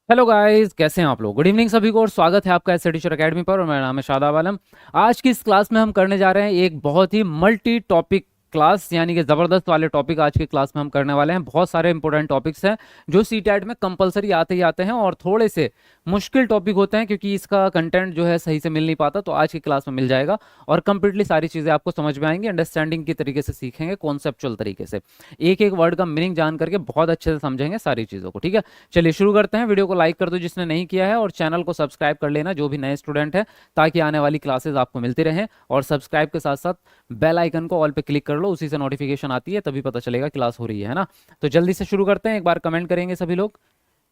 Hello guys, कैसे हैं आप लोग। गुड इवनिंग सभी को और स्वागत है आपका एस टीचर एकेडमी पर। और मेरा नाम है शादाब आलम। आज की इस क्लास में हम करने जा रहे हैं एक बहुत ही मल्टी टॉपिक क्लास, यानी कि ज़बरदस्त वाले टॉपिक आज की क्लास में हम करने वाले हैं। बहुत सारे इंपॉर्टेंट टॉपिक्स हैं जो सीटेट में कंपलसरी आते ही आते हैं और थोड़े से मुश्किल टॉपिक होते हैं क्योंकि इसका कंटेंट जो है सही से मिल नहीं पाता। तो आज की क्लास में मिल जाएगा और कंप्लीटली सारी चीज़ें आपको समझ में आएंगी, अंडरस्टैंडिंग की तरीके से सीखेंगे, कॉन्सेप्चुअल तरीके से एक एक वर्ड का मीनिंग जान करके बहुत अच्छे से समझेंगे सारी चीज़ों को। ठीक है, चलिए शुरू करते हैं। वीडियो को लाइक कर दो जिसने नहीं किया है और चैनल को सब्सक्राइब कर लेना जो भी नए स्टूडेंट है, ताकि आने वाली क्लासेस आपको मिलती रहें। और सब्सक्राइब के साथ साथ बेल आइकन को ऑल पे क्लिक कर लो, उसी से नोटिफिकेशन आती है, तभी पता चलेगा क्लास हो रही है ना। तो जल्दी से शुरू करते हैं। एक बार कमेंट करेंगे सभी लोग,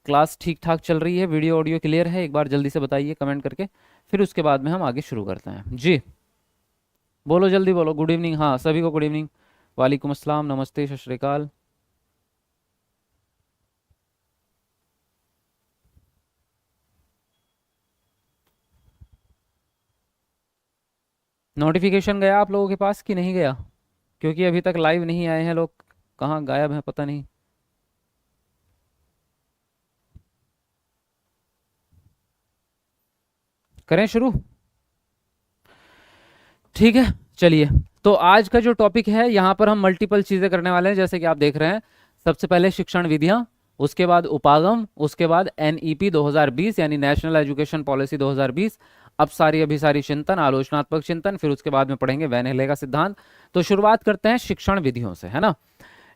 क्लास ठीक ठाक चल रही है, वीडियो ऑडियो क्लियर है, एक बार जल्दी से बताइए कमेंट करके। फिर उसके बाद में हम आगे शुरू करते हैं। जी बोलो, जल्दी बोलो। गुड इवनिंग, हाँ सभी को गुड इवनिंग, वालेकुम अस्सलाम, नमस्ते, सत श्री अकाल। नोटिफिकेशन गया आप लोगों के पास कि नहीं गया? क्योंकि अभी तक लाइव नहीं आए हैं लोग, कहाँ गायब हैं पता नहीं। करें शुरू? ठीक है, चलिए। तो आज का जो टॉपिक है यहाँ पर हम मल्टीपल चीज़ें करने वाले हैं, जैसे कि आप देख रहे हैं। सबसे पहले शिक्षण विधियाँ, उसके बाद उपागम, उसके बाद एनईपी 2020 यानी नेशनल एजुकेशन पॉलिसी 2020, अब सारी अभिसारी चिंतन, आलोचनात्मक चिंतन, फिर उसके बाद में पढ़ेंगे वैन हेले का सिद्धांत। तो शुरुआत करते हैं शिक्षण विधियों से, है ना।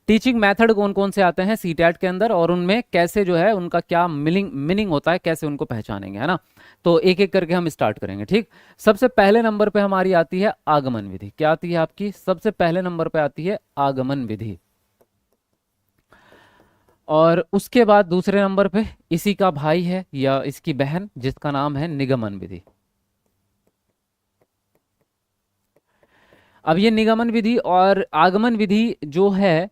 टीचिंग मेथड कौन कौन से आते हैं सीटेट के अंदर और उनमें कैसे जो है उनका क्या मीनिंग मीनिंग होता है, कैसे उनको पहचानेंगे, है ना। तो एक एक करके हम स्टार्ट करेंगे। ठीक, सबसे पहले नंबर पे हमारी आती है आगमन विधि। क्या आती है आपकी? सबसे पहले नंबर पे आती है आगमन विधि। और उसके बाद दूसरे नंबर पे इसी का भाई है या इसकी बहन, जिसका नाम है निगमन विधि। अब ये निगमन विधि और आगमन विधि जो है,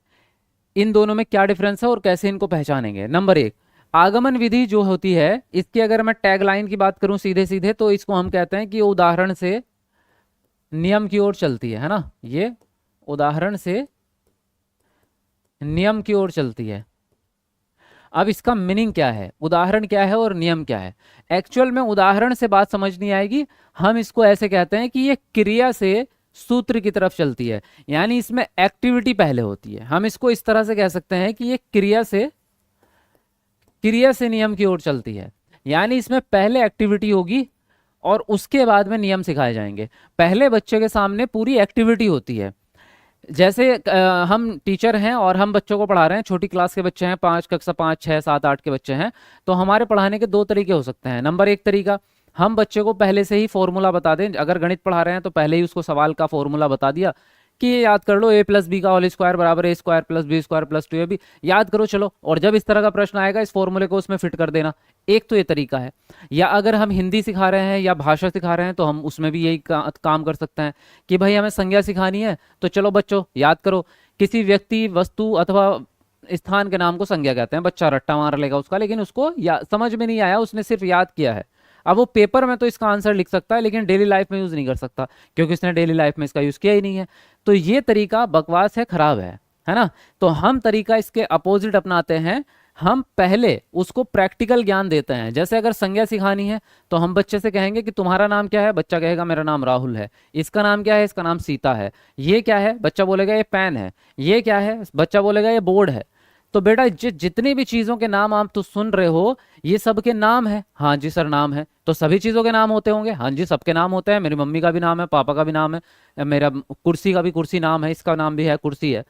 इन दोनों में क्या डिफरेंस है और कैसे इनको पहचानेंगे। नंबर एक, आगमन विधि जो होती है, इसकी अगर मैं टैगलाइन की बात करूं सीधे सीधे, तो इसको हम कहते हैं कि उदाहरण से नियम की ओर चलती है ना। ये उदाहरण से नियम की ओर चलती है। अब इसका मीनिंग क्या है, उदाहरण क्या है और नियम क्या है? एक्चुअल में उदाहरण से बात समझ नहीं आएगी। हम इसको ऐसे कहते हैं कि ये क्रिया से सूत्र की तरफ चलती है, यानी इसमें एक्टिविटी पहले होती है। हम इसको इस तरह से कह सकते हैं कि ये क्रिया से नियम की ओर चलती है, यानी इसमें पहले एक्टिविटी होगी और उसके बाद में नियम सिखाए जाएंगे। पहले बच्चे के सामने पूरी एक्टिविटी होती है। जैसे हम टीचर हैं और हम बच्चों को पढ़ा रहे हैं, छोटी क्लास के बच्चे हैं, पाँच कक्षा, 5, 6, 7, 8 के बच्चे हैं। तो हमारे पढ़ाने के दो तरीके हो सकते हैं। नंबर एक तरीका, हम बच्चे को पहले से ही फॉर्मूला बता दें। अगर गणित पढ़ा रहे हैं तो पहले ही उसको सवाल का फॉर्मूला बता दिया कि ये याद कर लो, a+b का होल स्क्वायर बराबर a² + b² + 2ab, याद करो चलो। और जब इस तरह का प्रश्न आएगा, इस फॉर्मूले को उसमें फिट कर देना। एक तो ये तरीका है। या अगर हम हिंदी सिखा रहे हैं या भाषा सिखा रहे हैं तो हम उसमें भी यही काम कर सकते हैं कि भाई हमें संज्ञा सिखानी है, तो चलो बच्चों याद करो, किसी व्यक्ति, वस्तु अथवा स्थान के नाम को संज्ञा कहते हैं। बच्चा रट्टा मार लेगा उसका, लेकिन उसको समझ में नहीं आया, उसने सिर्फ याद किया है। अब वो पेपर में तो इसका आंसर लिख सकता है, लेकिन डेली लाइफ में यूज नहीं कर सकता, क्योंकि उसने डेली लाइफ में इसका यूज किया ही नहीं है। तो ये तरीका बकवास है, खराब है ना। तो हम तरीका इसके अपोजिट अपनाते हैं। हम पहले उसको प्रैक्टिकल ज्ञान देते हैं। जैसे अगर संज्ञा सिखानी है तो हम बच्चे से कहेंगे कि तुम्हारा नाम क्या है। बच्चा कहेगा मेरा नाम राहुल है। इसका नाम क्या है? इसका नाम सीता है। ये क्या है? बच्चा बोलेगा ये पेन है। ये क्या है? बच्चा बोलेगा ये बोर्ड है। तो बेटा जितनी भी चीजों के नाम आप तो सुन रहे हो, ये सबके नाम है। हाँ जी सर, नाम है। तो सभी चीजों के नाम होते होंगे। हाँ जी, सबके नाम होते हैं। मेरी मम्मी का भी नाम है, पापा का भी नाम है, मेरा कुर्सी का भी कुर्सी नाम है, इसका नाम भी है कुर्सी है।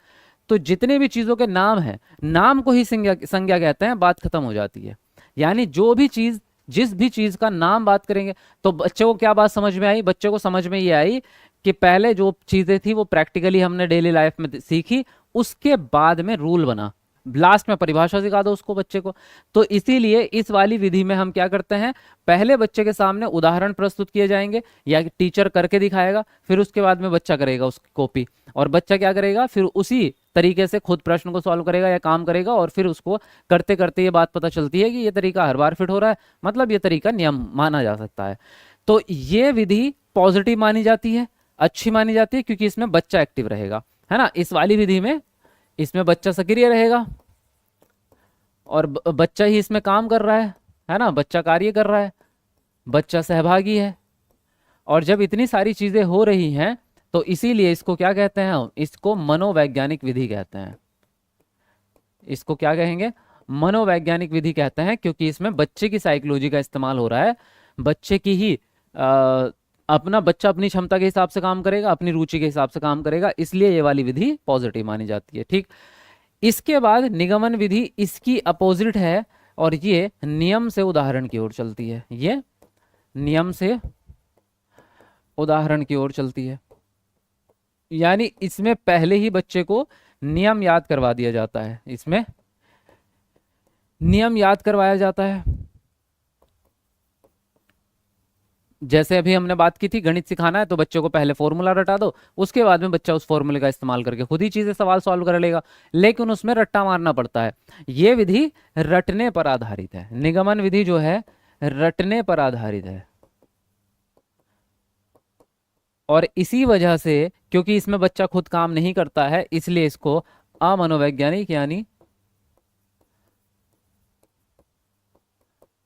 तो जितने भी चीजों के नाम हैं, नाम को ही संज्ञा संज्ञा कहते हैं। बात खत्म हो जाती है। यानी जो भी चीज, जिस भी चीज का नाम बात करेंगे, तो बच्चे को क्या बात समझ में आई? बच्चे को समझ में ये आई कि पहले जो चीजें थी वो प्रैक्टिकली हमने डेली लाइफ में सीखी, उसके बाद में रूल बना, लास्ट में परिभाषा सिखा दो उसको, बच्चे को। तो इसीलिए इस वाली विधि में हम क्या करते हैं, पहले बच्चे के सामने उदाहरण प्रस्तुत किए जाएंगे या टीचर करके दिखाएगा, फिर उसके बाद में बच्चा करेगा उसकी कॉपी, और बच्चा क्या करेगा, फिर उसी तरीके से खुद प्रश्न को सॉल्व करेगा या काम करेगा। और फिर उसको करते करते ये बात पता चलती है कि ये तरीका हर बार फिट हो रहा है, मतलब ये तरीका नियम माना जा सकता है। तो ये विधि पॉजिटिव मानी जाती है, अच्छी मानी जाती है, क्योंकि इसमें बच्चा एक्टिव रहेगा, है ना। इस वाली विधि में इसमें बच्चा सक्रिय रहेगा और बच्चा ही इसमें काम कर रहा है। है ना, बच्चा कार्य कर रहा है, बच्चा सहभागी है। और जब इतनी सारी चीजें हो रही हैं तो इसीलिए इसको क्या कहते हैं हम, इसको मनोवैज्ञानिक विधि कहते हैं। इसको क्या कहेंगे, मनोवैज्ञानिक विधि कहते हैं, क्योंकि इसमें बच्चे की साइकोलॉजी का इस्तेमाल हो रहा है। बच्चे की ही अपना बच्चा अपनी क्षमता के हिसाब से काम करेगा, अपनी रुचि के हिसाब से काम करेगा, इसलिए ये वाली विधि पॉजिटिव मानी जाती है। ठीक, इसके बाद निगमन विधि इसकी अपोजिट है, और ये नियम से उदाहरण की ओर चलती है। ये नियम से उदाहरण की ओर चलती है, यानी इसमें पहले ही बच्चे को नियम याद करवा दिया जाता है। इसमें नियम याद करवाया जाता है। जैसे अभी हमने बात की थी, गणित सिखाना है तो बच्चों को पहले फॉर्मूला रटा दो, उसके बाद में बच्चा उस फॉर्मूले का इस्तेमाल करके खुद ही चीजें सवाल सॉल्व कर लेगा, लेकिन उसमें रट्टा मारना पड़ता है। ये विधि रटने पर आधारित है। निगमन विधि जो है रटने पर आधारित है, और इसी वजह से, क्योंकि इसमें बच्चा खुद काम नहीं करता है, इसलिए इसको अमनोवैज्ञानिक यानी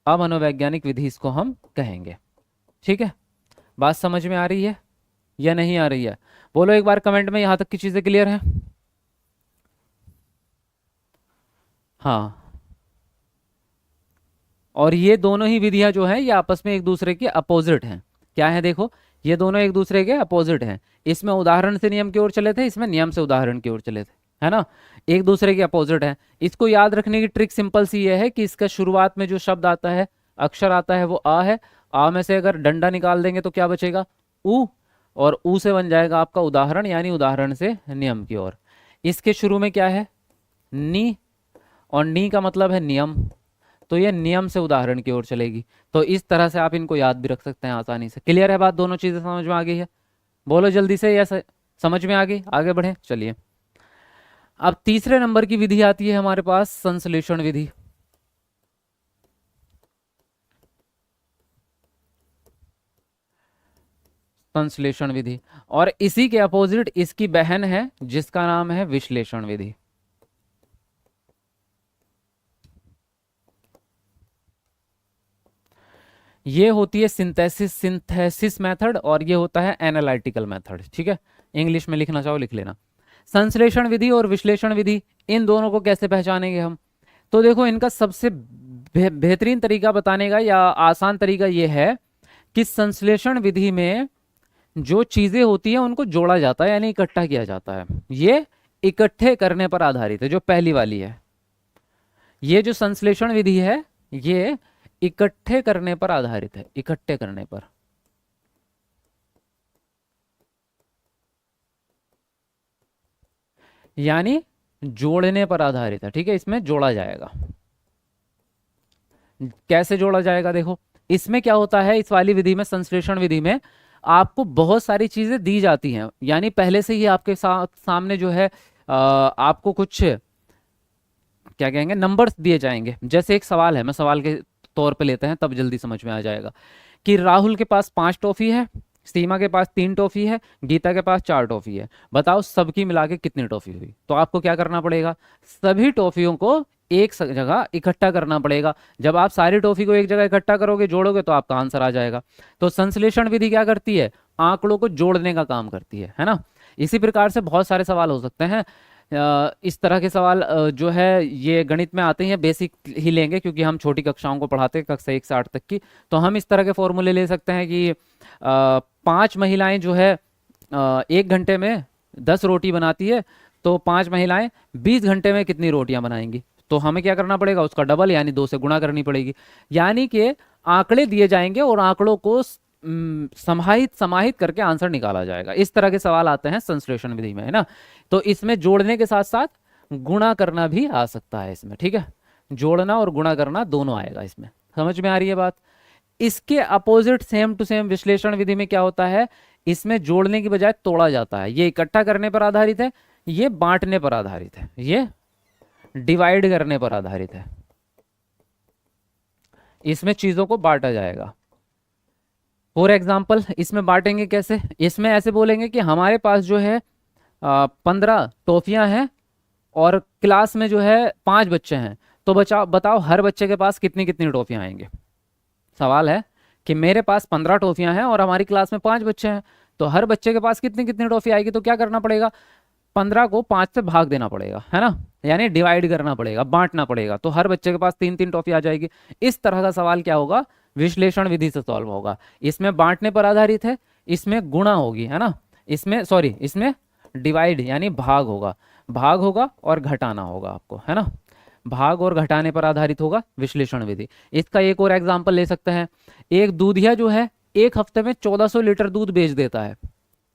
अमनोवैज्ञानिक विधि इसको हम कहेंगे। ठीक है, बात समझ में आ रही है या नहीं आ रही है? बोलो एक बार कमेंट में, यहां तक की चीजें क्लियर है? हाँ, और ये दोनों ही विधियां जो है ये आपस में एक दूसरे के अपोजिट हैं। क्या है, देखो, ये दोनों एक दूसरे के अपोजिट हैं। इसमें उदाहरण से नियम की ओर चले थे, इसमें नियम से उदाहरण की ओर चले थे, है ना, एक दूसरे के अपोजिट हैं। इसको याद रखने की ट्रिक सिंपल सी ये है कि इसका शुरुआत में जो शब्द आता है, अक्षर आता है, वो आ है। आ में से अगर डंडा निकाल देंगे तो क्या बचेगा, ऊ, और ऊ से बन जाएगा आपका उदाहरण, यानी उदाहरण से नियम की ओर। इसके शुरू में क्या है, नी, और नी का मतलब है नियम, तो ये नियम से उदाहरण की ओर चलेगी। तो इस तरह से आप इनको याद भी रख सकते हैं आसानी से। क्लियर है बात? दोनों चीजें समझ में आ गई है? बोलो जल्दी से, या समझ में आ गई? आगे बढ़े, चलिए। अब तीसरे नंबर की विधि आती है हमारे पास, संश्लेषण विधि। संश्लेषण विधि, और इसी के अपोजिट इसकी बहन है जिसका नाम है विश्लेषण विधि। ये होती है सिंथेसिस मेथड, और ये होता है एनालिटिकल मेथड। ठीक है, इंग्लिश में लिखना चाहो लिख लेना। संश्लेषण विधि और विश्लेषण विधि, इन दोनों को कैसे पहचानेंगे हम? तो देखो, इनका सबसे बेहतरीन तरीका बताने का या आसान तरीका ये है कि संश्लेषण विधि में जो चीजें होती हैं उनको जोड़ा जाता है, यानी इकट्ठा किया जाता है। ये इकट्ठे करने पर आधारित है, जो पहली वाली है। ये जो संश्लेषण विधि है ये इकट्ठे करने पर आधारित है, इकट्ठे करने पर। यानी जोड़ने पर आधारित है। ठीक है, इसमें जोड़ा जाएगा। कैसे जोड़ा जाएगा, देखो, इसमें क्या होता है, इस वाली विधि में, संश्लेषण विधि में, आपको बहुत सारी चीजें दी जाती हैं, यानी पहले से ही आपके सामने जो है आपको कुछ क्या कहेंगे, नंबर्स दिए जाएंगे। जैसे एक सवाल है, मैं सवाल के तौर पे लेते हैं, तब जल्दी समझ में आ जाएगा कि राहुल के पास 5 टॉफी है, सीमा के पास 3 टॉफी है, गीता के पास 4 टॉफी है। बताओ सबकी मिला के कितनी टॉफी हुई? तो आपको क्या करना पड़ेगा, सभी टॉफियों को एक जगह इकट्ठा करना पड़ेगा। जब आप सारी टॉफी को एक जगह इकट्ठा करोगे, जोड़ोगे, तो आपका आंसर आ जाएगा। तो संश्लेषण विधि क्या करती है, आंकड़ों को जोड़ने का काम करती है ना। इसी प्रकार से बहुत सारे सवाल हो सकते हैं। इस तरह के सवाल जो है ये गणित में आते हैं, बेसिक ही लेंगे क्योंकि हम छोटी कक्षाओं को पढ़ाते हैं, कक्षा 1 से 8 तक की। तो हम इस तरह के फॉर्मूले ले सकते हैं कि 5 महिलाएं जो है 1 घंटे में 10 रोटी बनाती है, तो 5 महिलाएं 20 घंटे में कितनी रोटियां बनाएंगी? तो हमें क्या करना पड़ेगा, उसका डबल यानी 2 से गुणा करनी पड़ेगी। यानी कि आंकड़े दिए जाएंगे और आंकड़ों को समाहित करके आंसर निकाला जाएगा। इस तरह के सवाल आते हैं संश्लेषण विधि में, है ना। तो इसमें जोड़ने के साथ साथ गुणा करना भी आ सकता है इसमें। ठीक है, जोड़ना और गुणा करना दोनों आएगा इसमें। समझ में आ रही है बात? इसके अपोजिट सेम टू सेम विश्लेषण विधि में क्या होता है, इसमें जोड़ने की बजाय तोड़ा जाता है। ये इकट्ठा करने पर आधारित है, ये बांटने पर आधारित है, ये डिवाइड करने पर आधारित है। इसमें चीजों को बांटा जाएगा। फॉर एग्जाम्पल, इसमें बांटेंगे कैसे? इसमें ऐसे बोलेंगे कि हमारे पास जो है 15 टॉफियां हैं और क्लास में जो है 5 बच्चे हैं, तो बचाओ बताओ हर बच्चे के पास कितनी कितनी टॉफियां आएंगे। सवाल है कि मेरे पास 15 टॉफियां हैं और हमारी क्लास में 5 बच्चे हैं, तो हर बच्चे के पास कितनी कितनी टॉफी आएगी, तो क्या करना पड़ेगा, 15 को 5 से भाग देना पड़ेगा, है ना, यानी डिवाइड करना पड़ेगा, बांटना पड़ेगा, तो हर बच्चे के पास 3 3 टॉफी आ जाएगी। इस तरह का सवाल क्या होगा, विश्लेषण विधि से सॉल्व होगा। इसमें बांटने पर आधारित है, इसमें गुणा होगी, है ना, इसमें सॉरी इसमें डिवाइड यानी भाग होगा, भाग होगा और घटाना होगा आपको, है ना, भाग और घटाने पर आधारित होगा विश्लेषण विधि। इसका एक और एग्जांपल ले सकते हैं। एक दूधिया जो है एक हफ्ते में 1400 लीटर दूध बेच देता है,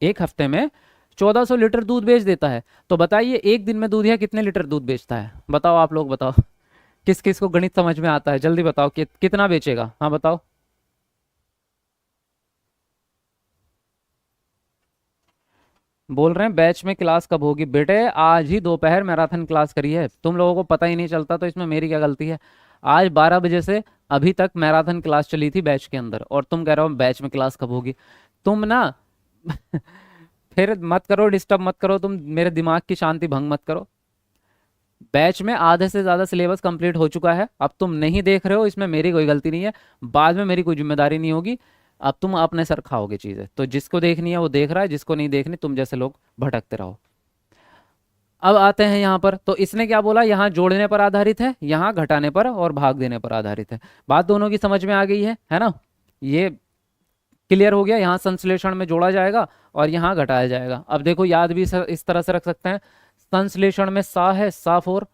एक हफ्ते में 1400 लीटर दूध बेच देता है, तो बताइए एक दिन में दूधिया कितने लीटर दूध बेचता है, बताओ आप लोग बताओ, किस किस को गणित समझ में आता है, जल्दी बताओ कि कितना बेचेगा, हाँ बताओ। बोल रहे हैं बैच में क्लास कब होगी, बेटे आज ही दोपहर मैराथन क्लास करी है, तुम लोगों को पता ही नहीं चलता, तो इसमें मेरी क्या गलती है। आज 12 बजे से अभी तक मैराथन क्लास चली थी बैच के अंदर, और तुम कह रहे हो बैच में क्लास कब होगी, तुम ना फिर मत करो, डिस्टर्ब मत करो, तुम मेरे दिमाग की शांति भंग मत करो। बैच में आधे से ज्यादा सिलेबस कंप्लीट हो चुका है, अब तुम नहीं देख रहे हो, इसमें मेरी कोई गलती नहीं है, बाद में मेरी कोई जिम्मेदारी नहीं होगी, अब तुम अपने सर खाओगे चीजें, तो जिसको देखनी है वो देख रहा है, जिसको नहीं देखनी तुम जैसे लोग भटकते रहो। अब आते हैं यहाँ पर, तो इसने क्या बोला, यहाँ जोड़ने पर आधारित है, यहाँ घटाने पर और भाग देने पर आधारित है। बात दोनों की समझ में आ गई है ना, ये क्लियर हो गया, यहाँ संश्लेषण में जोड़ा जाएगा और यहाँ घटाया जाएगा। अब देखो याद भी इस तरह से रख सकते हैं, संश्लेषण में सा है, सा फॉर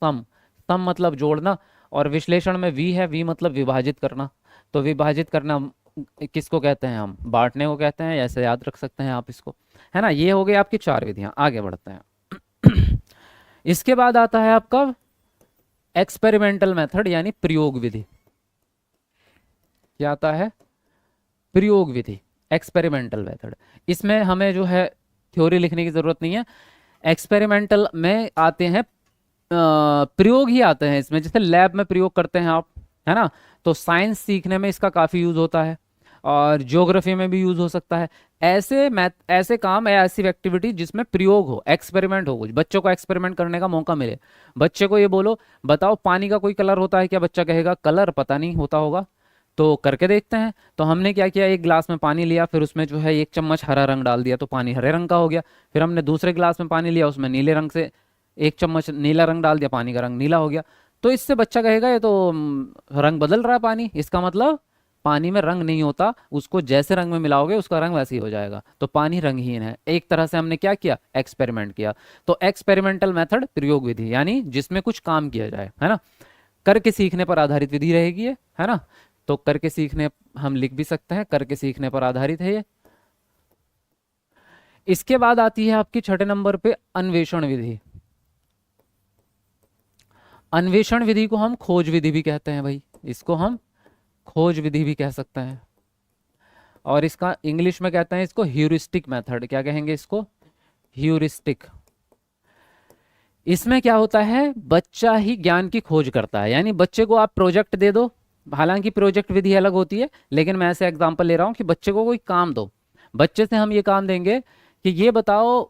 सम, सम मतलब जोड़ना, और विश्लेषण में वी है, वी मतलब विभाजित करना, तो विभाजित करना किसको कहते हैं, हम बांटने को कहते हैं, ऐसे याद रख सकते हैं आप इसको, है ना। ये हो गई आपकी 4 विधियां, आगे बढ़ते हैं। इसके बाद आता है आपका एक्सपेरिमेंटल मेथड यानी प्रयोग विधि। क्या आता है, प्रयोग विधि, एक्सपेरिमेंटल मेथड। इसमें हमें जो है थ्योरी लिखने की जरूरत नहीं है, एक्सपेरिमेंटल में आते हैं प्रयोग ही आते हैं इसमें, जैसे लैब में प्रयोग करते हैं आप, है ना, तो साइंस सीखने में इसका काफ़ी यूज़ होता है, और ज्योग्राफी में भी यूज़ हो सकता है। ऐसे मैथ, ऐसे काम या ऐसी एक्टिविटी जिसमें प्रयोग हो, एक्सपेरिमेंट हो, कुछ बच्चों को एक्सपेरिमेंट करने का मौका मिले। बच्चे को ये बोलो, बताओ पानी का कोई कलर होता है क्या, बच्चा कहेगा कलर पता नहीं, होता होगा, तो करके देखते हैं। तो हमने क्या किया, एक गिलास में पानी लिया, फिर उसमें जो है 1 चम्मच हरा रंग डाल दिया, तो पानी हरे रंग का हो गया। फिर हमने दूसरे गिलास में पानी लिया, उसमें नीले रंग से 1 चम्मच नीला रंग डाल दिया, पानी का रंग नीला हो गया। तो इससे बच्चा कहेगा ये तो रंग बदल रहा है पानी, इसका मतलब पानी में रंग नहीं होता, उसको जैसे रंग में मिलाओगे उसका रंग वैसे ही हो जाएगा, तो पानी रंगहीन है। एक तरह से हमने क्या किया, एक्सपेरिमेंट किया। तो एक्सपेरिमेंटल मेथड प्रयोग विधि, यानी जिसमें कुछ काम किया जाए, है ना, करके सीखने पर आधारित विधि रहेगी ये, है ना। तो करके सीखने हम लिख भी सकते हैं, करके सीखने पर आधारित है ये। इसके बाद आती है आपकी 6 नंबर पे अन्वेषण विधि। अन्वेषण विधि को हम खोज विधि भी कहते हैं भाई, इसको हम खोज विधि भी कह सकते हैं, और इसका इंग्लिश में कहते हैं इसको ह्यूरिस्टिक मेथड। क्या कहेंगे इसको, ह्यूरिस्टिक। इसमें क्या होता है, बच्चा ही ज्ञान की खोज करता है, यानी बच्चे को आप प्रोजेक्ट दे दो, हालांकि प्रोजेक्ट विधि अलग होती है, लेकिन मैं ऐसे एग्जांपल ले रहा हूं कि बच्चे को कोई काम दो, बच्चे से हम ये काम देंगे कि ये बताओ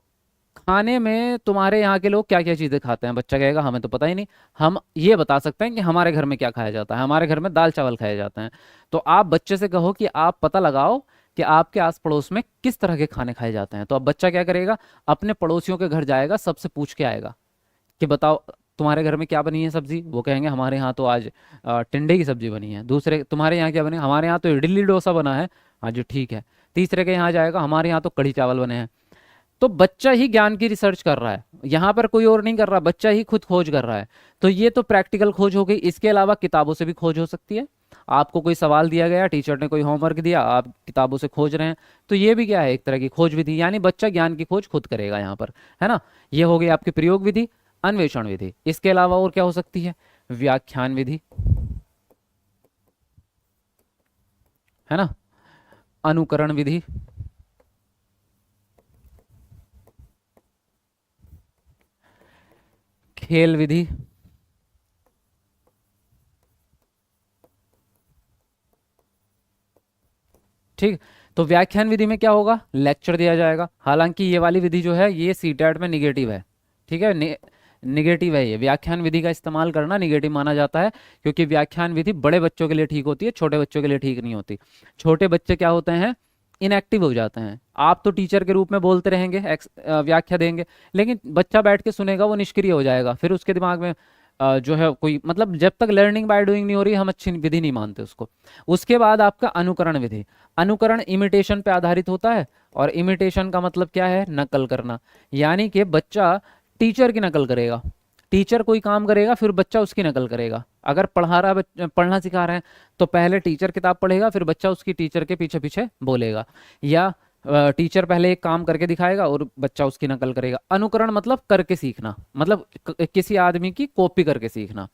खाने में तुम्हारे यहाँ के लोग क्या क्या चीज़ें खाते हैं, बच्चा कहेगा हमें तो पता ही नहीं। हम ये बता सकते हैं कि हमारे घर में क्या खाया जाता है, हमारे घर में दाल चावल खाए जाते हैं। तो आप बच्चे से कहो कि आप पता लगाओ कि आपके आस पड़ोस में किस तरह के खाने खाए जाते हैं, तो अब बच्चा क्या करेगा, अपने पड़ोसियों के घर जाएगा, सबसे पूछ के आएगा कि बताओ तुम्हारे घर में क्या बनी है सब्जी, वो कहेंगे हमारे यहाँ तो आज टिंडे की सब्जी बनी है। दूसरे, तुम्हारे यहाँ क्या बने, हमारे यहाँ तो इडली डोसा बना है, हाँ जी ठीक है। तीसरे के यहाँ जाएगा, हमारे यहाँ तो कढ़ी चावल बने हैं। तो बच्चा ही ज्ञान की रिसर्च कर रहा है, यहाँ पर कोई और नहीं कर रहा, बच्चा ही खुद खोज कर रहा है। तो ये तो प्रैक्टिकल खोज हो गई। इसके अलावा किताबों से भी खोज हो सकती है, आपको कोई सवाल दिया गया, टीचर ने कोई होमवर्क दिया, आप किताबों से खोज रहे हैं, तो ये भी क्या है, एक तरह की खोज विधि, यानी बच्चा ज्ञान की खोज खुद करेगा यहाँ पर, है ना। ये हो गई आपकी प्रयोग विधि, अन्वेषण विधि। इसके अलावा और क्या हो सकती है, व्याख्यान विधि, है ना, अनुकरण विधि, खेल विधि, ठीक। तो व्याख्यान विधि में क्या होगा, लेक्चर दिया जाएगा, हालांकि ये वाली विधि जो है ये सीटेट में निगेटिव है, ठीक है, निगेटिव है ये। व्याख्यान विधि का इस्तेमाल करना निगेटिव माना जाता है, क्योंकि व्याख्यान विधि बड़े बच्चों के लिए ठीक होती है, छोटे बच्चों के लिए ठीक नहीं होती। छोटे बच्चे क्या होते हैं, इनएक्टिव हो जाते हैं। आप तो टीचर के रूप में बोलते रहेंगे, व्याख्या देंगे, लेकिन बच्चा बैठ के सुनेगा, वो निष्क्रिय हो जाएगा। फिर उसके दिमाग में जो है कोई मतलब, जब तक लर्निंग बाय डूइंग नहीं हो रही, हम अच्छी विधि नहीं मानते उसको। उसके बाद आपका अनुकरण विधि। अनुकरण इमिटेशन पे आधारित होता है, और इमिटेशन का मतलब क्या है, नकल करना। यानी कि बच्चा टीचर की नकल करेगा, टीचर कोई काम करेगा फिर बच्चा उसकी नकल करेगा। अगर पढ़ा रहा पढ़ना सिखा रहे हैं तो पहले टीचर किताब पढ़ेगा, फिर बच्चा उसकी टीचर के पीछे पीछे बोलेगा, या टीचर पहले एक काम करके दिखाएगा और बच्चा उसकी नकल करेगा। अनुकरण मतलब करके सीखना, मतलब किसी आदमी की कॉपी करके सीखना।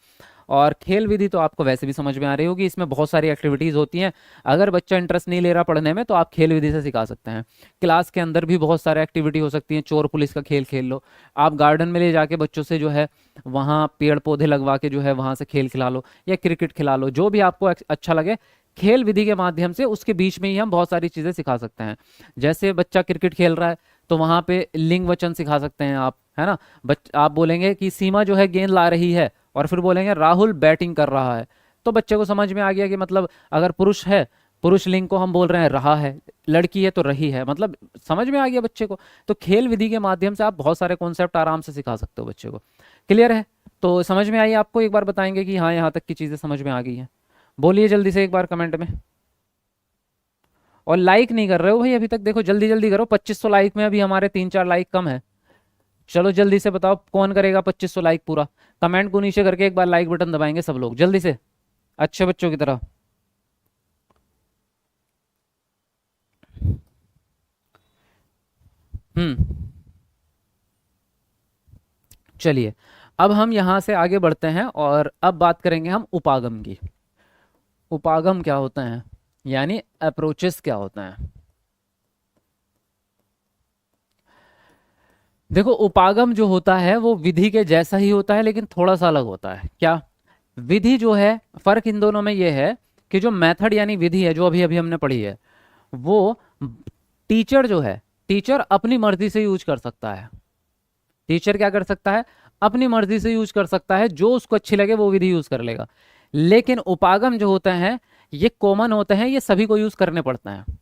और खेल विधि तो आपको वैसे भी समझ में आ रही होगी, इसमें बहुत सारी एक्टिविटीज़ होती हैं। अगर बच्चा इंटरेस्ट नहीं ले रहा पढ़ने में तो आप खेल विधि से सिखा सकते हैं। क्लास के अंदर भी बहुत सारे एक्टिविटी हो सकती हैं, चोर पुलिस का खेल खेल लो, आप गार्डन में ले जाके बच्चों से जो है वहाँ पेड़ पौधे लगवा के जो है वहाँ से खेल खिला लो, या क्रिकेट खिला लो, जो भी आपको अच्छा लगे। खेल विधि के माध्यम से उसके बीच में ही हम बहुत सारी चीज़ें सिखा सकते हैं। जैसे बच्चा क्रिकेट खेल रहा है तो वहाँ पे लिंग वचन सिखा सकते हैं आप, है ना। आप बोलेंगे कि सीमा जो है गेंद ला रही है, और फिर बोलेंगे राहुल बैटिंग कर रहा है, तो बच्चे को समझ में आ गया कि मतलब अगर पुरुष है, पुरुष लिंग को हम बोल रहे हैं रहा है, लड़की है तो रही है, मतलब समझ में आ गया बच्चे को। तो खेल विधि के माध्यम से आप बहुत सारे कॉन्सेप्ट आराम से सिखा सकते हो बच्चे को। क्लियर है, तो समझ में आई आपको? एक बार बताएंगे कि हाँ यहाँ तक की चीज़ें समझ में आ गई हैं, बोलिए जल्दी से एक बार कमेंट में। और लाइक नहीं कर रहे हो भाई अभी तक, देखो जल्दी जल्दी करो, 2500 लाइक में अभी हमारे 3-4 लाइक कम है। चलो जल्दी से बताओ कौन करेगा 2500 लाइक पूरा। कमेंट को नीचे करके एक बार लाइक बटन दबाएंगे सब लोग जल्दी से, अच्छे बच्चों की तरह। चलिए अब हम यहाँ से आगे बढ़ते हैं, और अब बात करेंगे हम उपागम की। उपागम क्या होता है, यानी अप्रोचेस क्या होता है। देखो उपागम जो होता है वो विधि के जैसा ही होता है, लेकिन थोड़ा सा अलग होता है। क्या? विधि जो है, फर्क इन दोनों में ये है कि जो मेथड यानी विधि है जो अभी अभी हमने पढ़ी है, वो टीचर जो है, टीचर अपनी मर्जी से यूज कर सकता है। टीचर क्या कर सकता है, अपनी मर्जी से यूज कर सकता है, जो उसको अच्छी लगे वो विधि यूज कर लेगा। लेकिन उपागम जो होते हैं ये कॉमन होते हैं, ये सभी को यूज करने पड़ते हैं।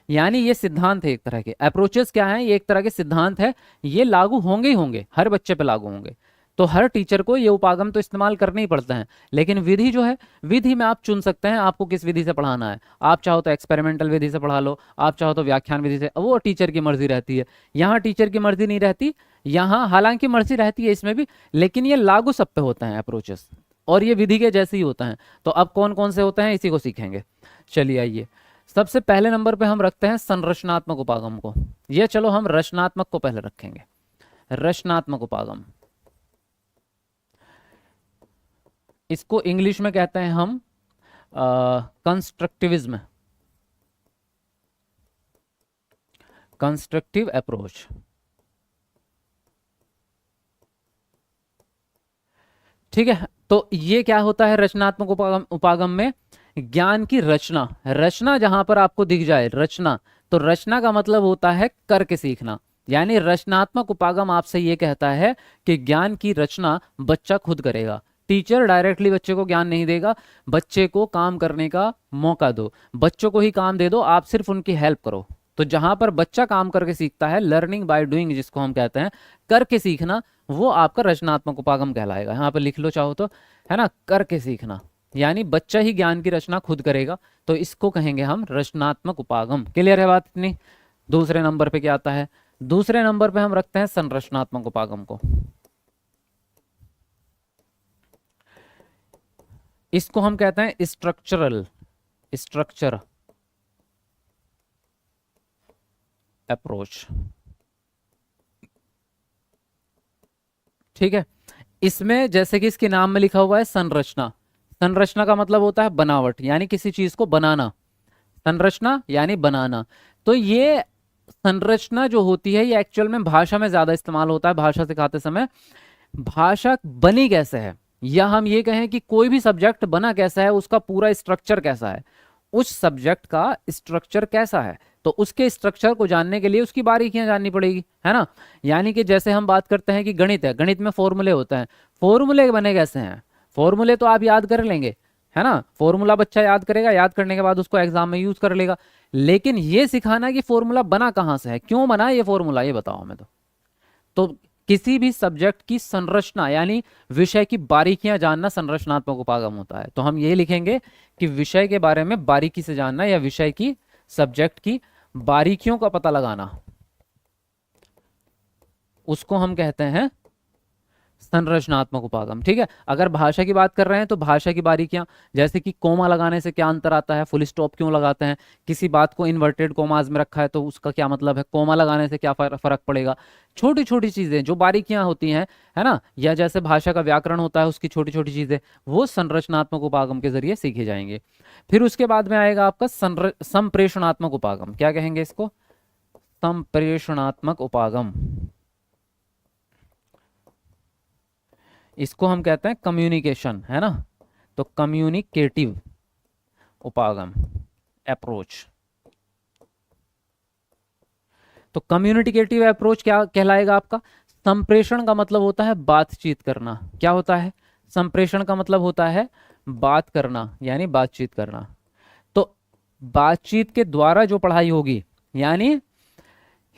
यानी ये सिद्धांत है एक तरह के, अप्रोचेस क्या है, ये एक तरह के सिद्धांत है, ये लागू होंगे ही होंगे, हर बच्चे पे लागू होंगे। तो हर टीचर को ये उपागम तो इस्तेमाल करने ही पड़ते हैं। लेकिन विधि जो है, विधि में आप चुन सकते हैं आपको किस विधि से पढ़ाना है। आप चाहो तो एक्सपेरिमेंटल विधि से पढ़ा लो, आप चाहो तो व्याख्यान विधि से, वो टीचर की मर्जी रहती है। यहाँ टीचर की मर्जी नहीं रहती, यहाँ हालांकि मर्जी रहती है इसमें भी, लेकिन ये लागू सब पे होते हैं अप्रोचेस, और ये विधि के जैसे ही होता है। तो अब कौन कौन से होते हैं इसी को सीखेंगे। चलिए आइए, सबसे पहले नंबर पे हम रखते हैं संरचनात्मक उपागम को। ये चलो हम रचनात्मक को पहले रखेंगे। रचनात्मक उपागम, इसको इंग्लिश में कहते हैं हम कंस्ट्रक्टिविज्म, कंस्ट्रक्टिव अप्रोच। ठीक है, तो ये क्या होता है रचनात्मक उपागम, उपागम में ज्ञान की रचना, रचना जहां पर आपको दिख जाए रचना, तो रचना का मतलब होता है करके सीखना। यानी रचनात्मक उपागम आपसे ये कहता है कि ज्ञान की रचना बच्चा खुद करेगा। टीचर डायरेक्टली बच्चे को ज्ञान नहीं देगा, बच्चे को काम करने का मौका दो, बच्चों को ही काम दे दो, आप सिर्फ उनकी हेल्प करो। तो जहां पर बच्चा काम करके सीखता है, लर्निंग बाय डूइंग जिसको हम कहते हैं, करके सीखना, वो आपका रचनात्मक उपागम कहलाएगा। यहाँ पर लिख लो चाहो तो, है ना, करके सीखना, यानी बच्चा ही ज्ञान की रचना खुद करेगा, तो इसको कहेंगे हम रचनात्मक उपागम। क्लियर है बात इतनी? दूसरे नंबर पे क्या आता है? दूसरे नंबर पे हम रखते हैं संरचनात्मक उपागम को। इसको हम कहते हैं स्ट्रक्चरल, स्ट्रक्चर अप्रोच। ठीक है, इसमें जैसे कि इसके नाम में लिखा हुआ है संरचना, संरचना का मतलब होता है बनावट, यानी किसी चीज को बनाना। संरचना यानी बनाना। तो ये संरचना जो होती है ये एक्चुअल में भाषा में ज्यादा इस्तेमाल होता है, भाषा सिखाते समय। भाषा बनी कैसे है, या हम ये कहें कि कोई भी सब्जेक्ट बना कैसा है, उसका पूरा स्ट्रक्चर कैसा है, उस सब्जेक्ट का स्ट्रक्चर कैसा है, तो उसके स्ट्रक्चर को जानने के लिए उसकी बारीकियां जाननी पड़ेगी, है ना। यानी कि जैसे हम बात करते हैं कि गणित है, गणित में फॉर्मूले होते हैं, फॉर्मूले बने कैसे हैं, फॉर्मूले तो आप याद कर लेंगे, है ना, फॉर्मूला बच्चा याद करेगा, याद करने के बाद उसको एग्जाम में यूज कर लेगा। लेकिन ये सिखाना कि फॉर्मूला बना कहाँ से है, क्यों बना ये फॉर्मूला, ये बताओ हमें। तो किसी भी सब्जेक्ट की संरचना यानी विषय की बारीकियां जानना संरचनात्मक उपागम होता है। तो हम ये लिखेंगे कि विषय के बारे में बारीकी से जानना या विषय की, सब्जेक्ट की बारीकियों का पता लगाना, उसको हम कहते हैं संरचनात्मक उपागम। ठीक है, अगर भाषा की बात कर रहे हैं तो भाषा की बारीकियां, जैसे कि कोमा लगाने से क्या अंतर आता है, फुल स्टॉप क्यों लगाते हैं, किसी बात को इन्वर्टेड कोमाज में रखा है तो उसका क्या मतलब है, कोमा लगाने से क्या फर्क पड़ेगा, छोटी छोटी चीजें जो बारीकियां होती हैं, है ना, या जैसे भाषा का व्याकरण होता है उसकी छोटी छोटी चीजें, वो संरचनात्मक उपागम के जरिए सीखे जाएंगे। फिर उसके बाद में आएगा आपका संप्रेषणात्मक उपागम। क्या कहेंगे इसको, संप्रेषणात्मक उपागम। इसको हम कहते हैं कम्युनिकेशन, है ना, तो कम्युनिकेटिव उपागम अप्रोच। तो कम्युनिकेटिव अप्रोच क्या कहलाएगा आपका, संप्रेषण का मतलब होता है बातचीत करना। क्या होता है, संप्रेषण का मतलब होता है बात करना, यानी बातचीत करना। तो बातचीत के द्वारा जो पढ़ाई होगी, यानी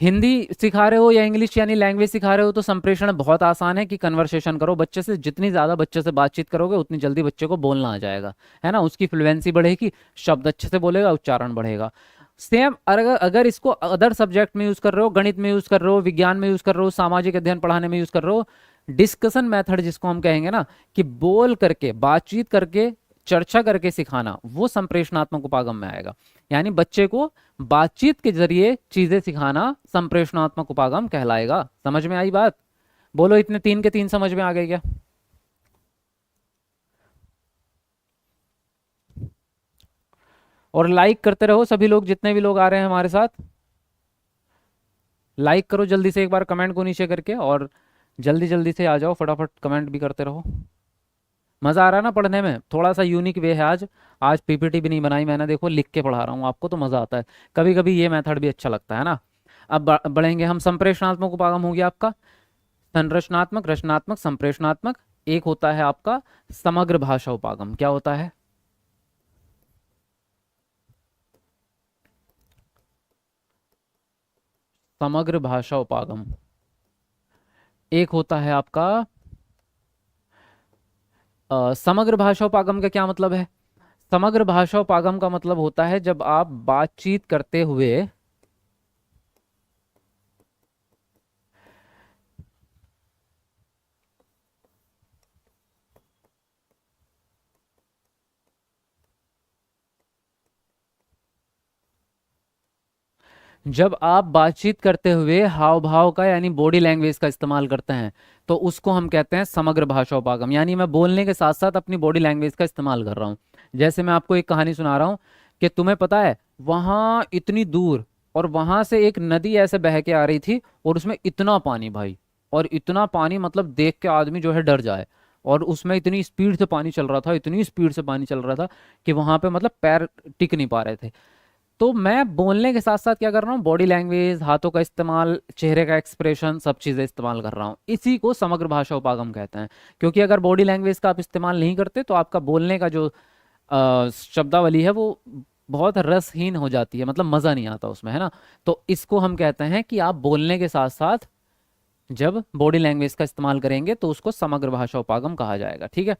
हिंदी सिखा रहे हो या इंग्लिश यानी लैंग्वेज सिखा रहे हो, तो संप्रेषण बहुत आसान है कि कन्वर्सेशन करो बच्चे से, जितनी ज़्यादा बच्चे से बातचीत करोगे उतनी जल्दी बच्चे को बोलना आ जाएगा, है ना, उसकी फ्लुएंसी बढ़ेगी, शब्द अच्छे से बोलेगा, उच्चारण बढ़ेगा। सेम अगर इसको अदर सब्जेक्ट में यूज़ कर रहे हो, गणित में यूज़ कर रहे हो, विज्ञान में यूज़ कर रहे हो, सामाजिक अध्ययन पढ़ाने में यूज़ कर रहे हो, डिस्कशन मेथड जिसको हम कहेंगे ना, कि बोल करके, बातचीत करके, चर्चा करके सिखाना, वो संप्रेषणात्मक उपागम में आएगा। यानी बच्चे को बातचीत के जरिए चीजें सिखाना संप्रेषणात्मक उपागम कहलाएगा। समझ में आई बात, बोलो इतने 3 के 3 समझ में आ गए क्या। और लाइक करते रहो सभी लोग, जितने भी लोग आ रहे हैं हमारे साथ, लाइक करो जल्दी से एक बार कमेंट को नीचे करके, और जल्दी जल्दी से आ जाओ, फटाफट कमेंट भी करते रहो। मज़ा आ रहा है ना पढ़ने में, थोड़ा सा यूनिक वे है आज। आज पीपीटी भी नहीं बनाई मैंने, देखो लिख के पढ़ा रहा हूँ आपको, तो मज़ा आता है, कभी कभी ये मेथड भी अच्छा लगता है ना। अब बढ़ेंगे हम, संप्रेषणात्मक उपागम हो गया आपका, संरचनात्मक, रचनात्मक, संप्रेषणात्मक। एक होता है आपका समग्र भाषा उपागम। क्या होता है, समग्र भाषा उपागम। एक होता है आपका समग्र भाषा उपागम का क्या मतलब है, समग्र भाषा उपागम का मतलब होता है जब आप बातचीत करते हुए जब आप बातचीत करते हुए हाव भाव का यानी बॉडी लैंग्वेज का इस्तेमाल करते हैं, तो उसको हम कहते हैं समग्र भाषा उपागम। यानी मैं बोलने के साथ साथ अपनी बॉडी लैंग्वेज का इस्तेमाल कर रहा हूँ। जैसे मैं आपको एक कहानी सुना रहा हूँ कि तुम्हें पता है वहाँ इतनी दूर, और वहां से एक नदी ऐसे बह के आ रही थी, और उसमें इतना पानी भाई, और इतना पानी मतलब देख के आदमी जो है डर जाए, और उसमें इतनी स्पीड से पानी चल रहा था, इतनी स्पीड से पानी चल रहा था कि वहां पे मतलब पैर टिक नहीं पा रहे थे। तो मैं बोलने के साथ साथ क्या कर रहा हूँ, बॉडी लैंग्वेज, हाथों का इस्तेमाल, चेहरे का एक्सप्रेशन, सब चीज़ें इस्तेमाल कर रहा हूँ। इसी को समग्र भाषा उपागम कहते हैं। क्योंकि अगर बॉडी लैंग्वेज का आप इस्तेमाल नहीं करते तो आपका बोलने का जो शब्दावली है वो बहुत रसहीन हो जाती है, मतलब मज़ा नहीं आता उसमें, है ना। तो इसको हम कहते हैं कि आप बोलने के साथ साथ जब बॉडी लैंग्वेज का इस्तेमाल करेंगे तो उसको समग्र भाषा उपागम कहा जाएगा। ठीक है,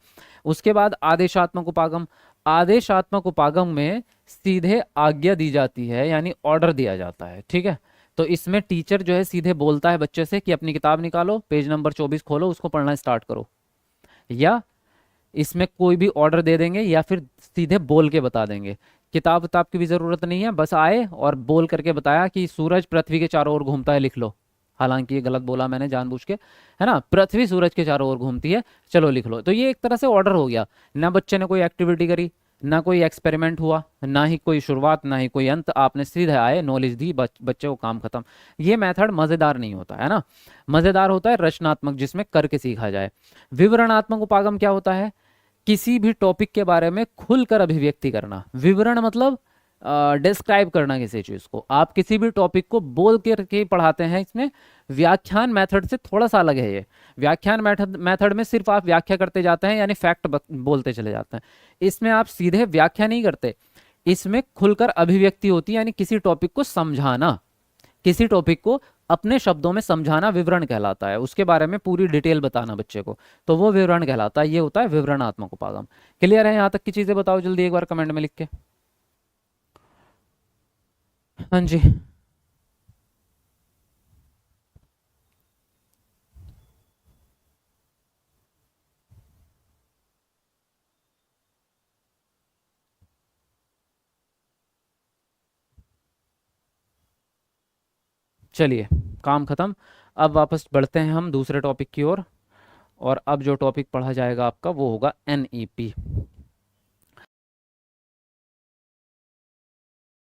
उसके बाद आदेशात्मक उपागम। आदेशात्मक उपागम में सीधे आज्ञा दी जाती है, यानी ऑर्डर दिया जाता है। ठीक है, तो इसमें टीचर जो है सीधे बोलता है बच्चे से कि अपनी किताब निकालो, पेज नंबर 24 खोलो, उसको पढ़ना स्टार्ट करो, या इसमें कोई भी ऑर्डर दे देंगे, या फिर सीधे बोल के बता देंगे। किताब किताब की भी ज़रूरत नहीं है, बस आए और बोल करके बताया कि सूरज पृथ्वी के चारों ओर घूमता है, लिख लो। हालांकि ये गलत बोला मैंने जानबूझ के, है ना, पृथ्वी सूरज के चारों ओर घूमती है, चलो लिख लो। तो ये एक तरह से ऑर्डर हो गया, ना बच्चे ने कोई एक्टिविटी करी, ना कोई एक्सपेरिमेंट हुआ, ना ही कोई शुरुआत, ना ही कोई अंत, आपने सीधे आए, नॉलेज दी, बच्चे को काम खत्म। ये मेथड मज़ेदार नहीं होता है ना, मज़ेदार होता है रचनात्मक, जिसमें करके सीखा जाए। विवरणात्मक उपागम क्या होता है किसी भी टॉपिक के बारे में खुलकर अभिव्यक्ति करना। विवरण मतलब डिस्क्राइब करना किसी चीज को। आप किसी भी टॉपिक को बोल करके पढ़ाते हैं, इसमें व्याख्यान मेथड से थोड़ा सा अलग है ये। व्याख्यान मेथड में सिर्फ आप व्याख्या करते जाते हैं, यानी फैक्ट बोलते चले जाते हैं। इसमें आप सीधे व्याख्या नहीं करते, इसमें खुलकर अभिव्यक्ति होती है, यानी किसी टॉपिक को समझाना, किसी टॉपिक को अपने शब्दों में समझाना विवरण कहलाता है। उसके बारे में पूरी डिटेल बताना बच्चे को, तो वो विवरण कहलाता है। ये होता है विवरणात्मक उपागम। क्लियर है यहाँ तक की चीजें? बताओ जल्दी एक बार कमेंट में लिख के। हाँ जी, चलिए काम खत्म। अब वापस बढ़ते हैं हम दूसरे टॉपिक की ओर। और अब जो टॉपिक पढ़ा जाएगा आपका वो होगा NEP।